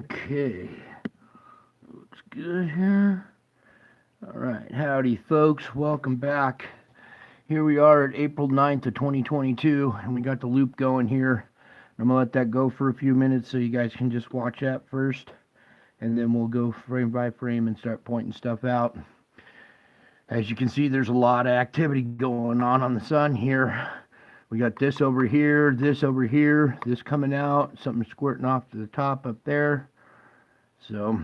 Okay, looks good here. All right, howdy, folks. Welcome back. Here we are at April 9th of 2022, and we got the loop going here. I'm gonna let that go for a few minutes so you guys can just watch that first, and then we'll go frame by frame and start pointing stuff out. As you can see, there's a lot of activity going on the sun here. We got this over here, this coming out, something squirting off to the top up there. So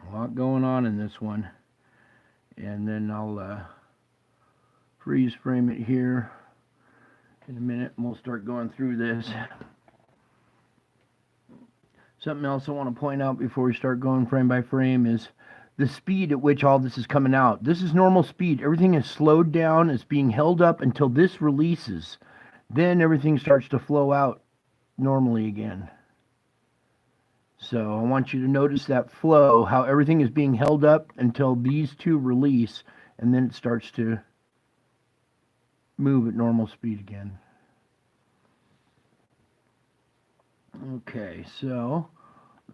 a lot going on in this one. And then I'll freeze frame it here in a minute and we'll start going through this. Something else I want to point out before we start going frame by frame is the speed at which all this is coming out. This is normal speed. Everything is slowed down. It's being held up until this releases. Then everything starts to flow out normally again. So I want you to notice that flow, how everything is being held up until these two release, and then it starts to move at normal speed again. Okay, so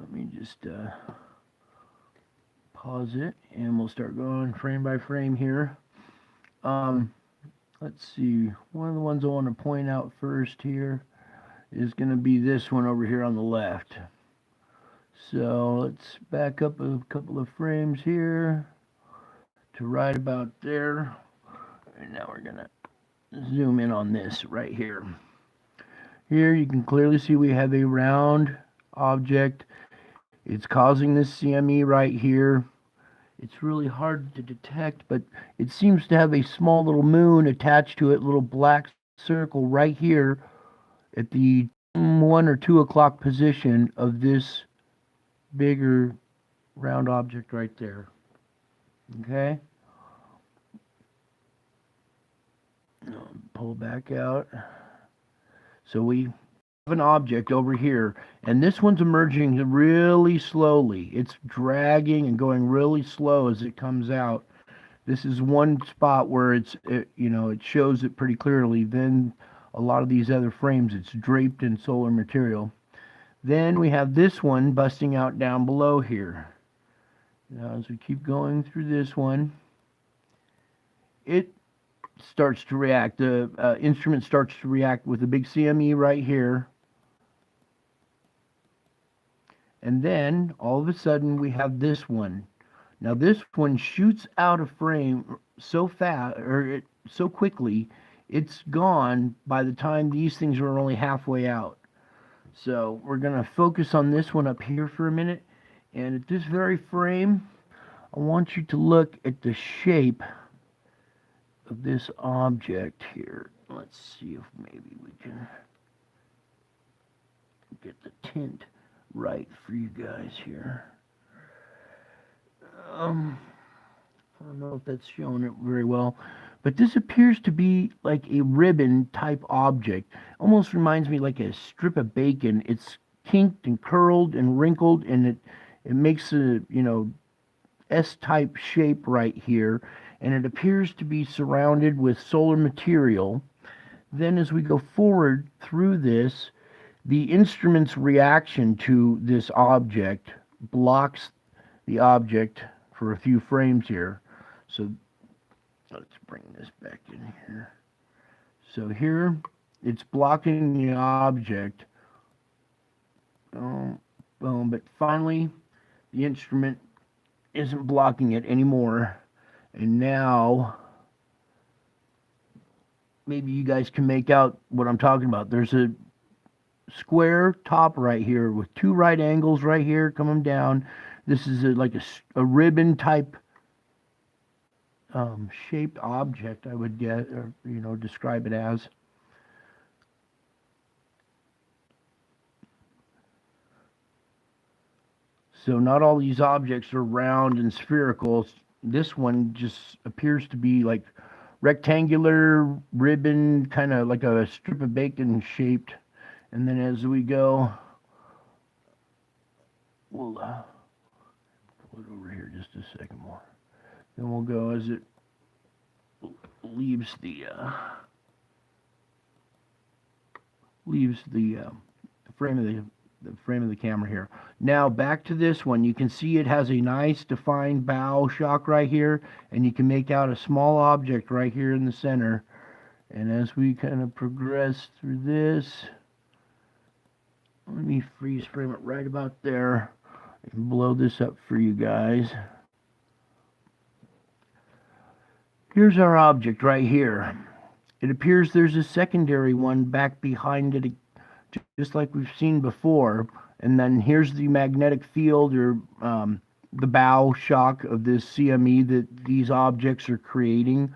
let me just pause it, and we'll start going frame by frame here. Let's see, one of the ones I want to point out first here is going to be this one over here on the left. So let's back up a couple of frames here to right about there. And now we're going to zoom in on this right here. Here you can clearly see we have a round object. It's causing this CME right here. It's really hard to detect, but it seems to have a small little moon attached to it, little black circle right here at the 1 or 2 o'clock position of this bigger round object right there. Okay? Pull back out. So we have an object over here, and this one's emerging really slowly. It's dragging and going really slow as it comes out. This is one spot where it shows it pretty clearly. Then a lot of these other frames, it's draped in solar material. Then we have this one busting out down below here. Now as we keep going through this one, it starts to react. The instrument starts to react with a big CME right here. And then all of a sudden we have this one. Now this one shoots out of frame so fast, or so quickly, it's gone by the time these things are only halfway out. So we're going to focus on this one up here for a minute. And at this very frame, I want you to look at the shape of this object here. Let's see if maybe we can get the tint right for you guys here. I don't know if that's showing it very well, but this appears to be like a ribbon type object. Almost reminds me like a strip of bacon. It's kinked and curled and wrinkled, and it makes a S-type shape right here, and it appears to be surrounded with solar material. Then as we go forward through this, the instrument's reaction to this object blocks the object for a few frames here. So let's bring this back in here. So here it's blocking the object. But finally the instrument isn't blocking it anymore. And now maybe you guys can make out what I'm talking about. There's a square top right here with 2 right angles right here coming down. This is like a ribbon type shaped object, I would get, or describe it as. So not all these objects are round and spherical. This one just appears to be like rectangular ribbon, kind of like a strip of bacon shaped. And then as we go, we'll pull it over here just a second more. Then we'll go as it leaves the frame of the the frame of the camera here. Now back to this one. You can see it has a nice defined bow shock right here, and you can make out a small object right here in the center. And as we kind of progress through this, let me freeze frame it right about there and blow this up for you guys. Here's our object right here. It appears there's a secondary one back behind it, just like we've seen before. And then here's the magnetic field, or the bow shock of this CME that these objects are creating.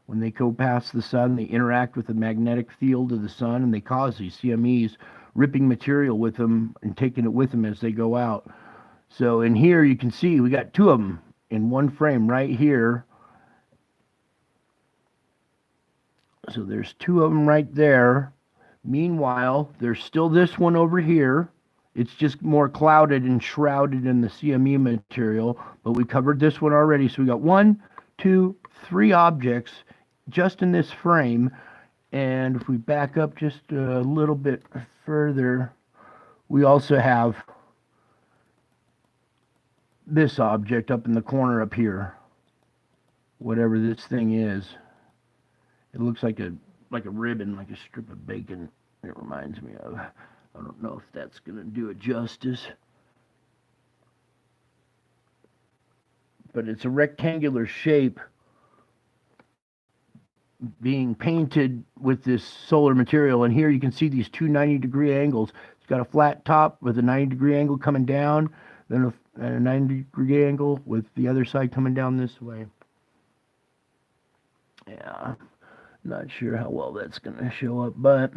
When they go past the sun, they interact with the magnetic field of the sun, and they cause these CMEs, ripping material with them and taking it with them as they go out. So in here you can see we got two of them in one frame right here. So there's two of them right there. Meanwhile, there's still this one over here. It's just more clouded and shrouded in the CME material, but we covered this one already. So we got 1, 2, 3 objects just in this frame. And if we back up just a little bit further, we also have this object up in the corner up here, whatever this thing is. It looks like a ribbon, like a strip of bacon. It reminds me of. I don't know if that's going to do it justice. But it's a rectangular shape being painted with this solar material. And here you can see these two 90-degree angles. It's got a flat top with a 90-degree angle coming down, then a 90-degree angle with the other side coming down this way. Yeah. Not sure how well that's going to show up, but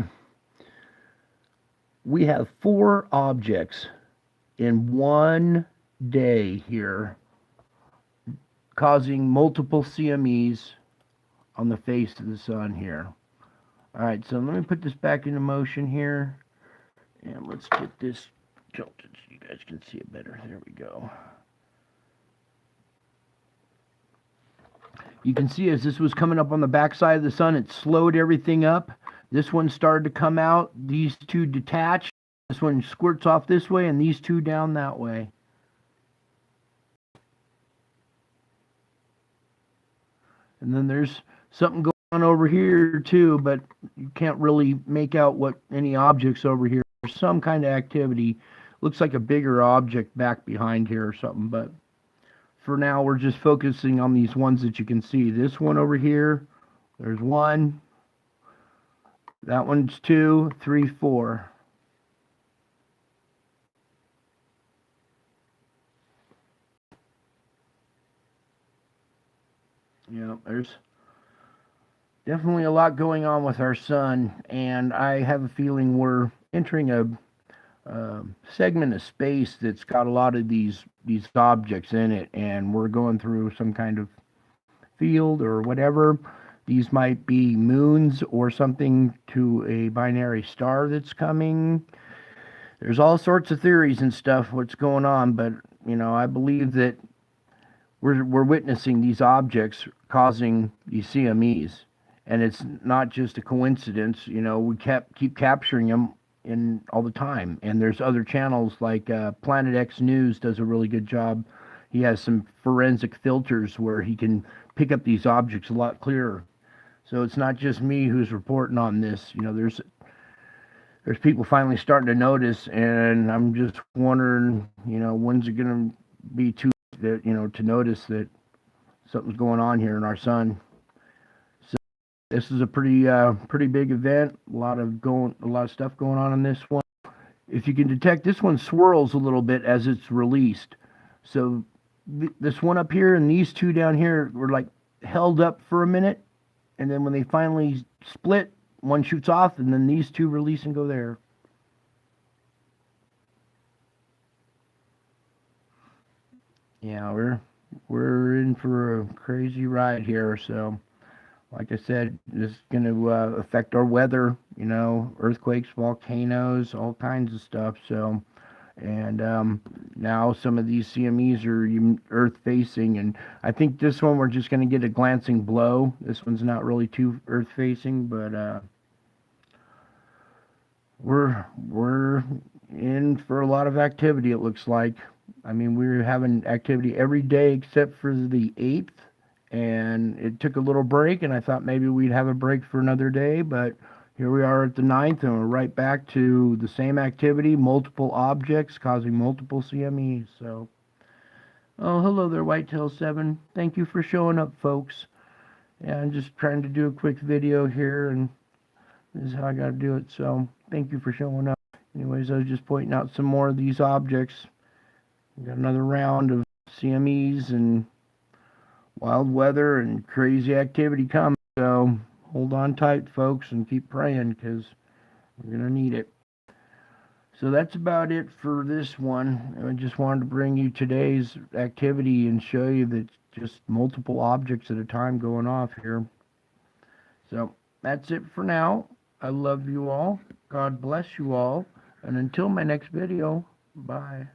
we have 4 objects in one day here, causing multiple CMEs on the face of the sun here. All right, so let me put this back into motion here, and let's get this tilted so you guys can see it better. There we go. You can see as this was coming up on the backside of the sun, it slowed everything up. This one started to come out. These two detached. This one squirts off this way, and these two down that way. And then there's something going on over here too, but you can't really make out what any objects over here. There's some kind of activity. Looks like a bigger object back behind here or something, but for now, we're just focusing on these ones that you can see. This one over here, there's 1. That one's 2, 3, 4. Yeah, there's definitely a lot going on with our sun, and I have a feeling we're entering a segment of space that's got a lot of these objects in it, and we're going through some kind of field or whatever. These might be moons or something to a binary star that's coming. There's all sorts of theories and stuff what's going on, but you know, I believe that we're witnessing these objects causing these CMEs, and it's not just a coincidence. You know, we keep capturing them in all the time, and there's other channels like Planet X News does a really good job. He has some forensic filters where he can pick up these objects a lot clearer. So it's not just me who's reporting on this. You know, there's people finally starting to notice, and I'm just wondering, you know, when's it going to be too late, you know, to notice that something's going on here in our sun. This is a pretty big event. A lot of stuff going on in this one. If you can detect, this one swirls a little bit as it's released. So this one up here and these two down here were like held up for a minute, and then when they finally split, one shoots off, and then these two release and go there. Yeah, we're in for a crazy ride here. So, like I said, this is going to affect our weather, you know, earthquakes, volcanoes, all kinds of stuff. So, and now some of these CMEs are even earth facing, and I think this one we're just going to get a glancing blow. This one's not really too earth facing, but we're in for a lot of activity, it looks like. I mean, we were having activity every day except for the 8th, and it took a little break, and I thought maybe we'd have a break for another day, but here we are at the 9th, and we're right back to the same activity, multiple objects causing multiple CMEs. So, oh, hello there, Whitetail 7. Thank you for showing up, folks. Yeah, I'm just trying to do a quick video here, and this is how I got to do it. So, thank you for showing up. Anyways, I was just pointing out some more of these objects. We got another round of CMEs and wild weather and crazy activity coming. So hold on tight, folks, and keep praying because we're going to need it. So that's about it for this one. I just wanted to bring you today's activity and show you that just multiple objects at a time going off here. So that's it for now. I love you all. God bless you all. And until my next video, bye.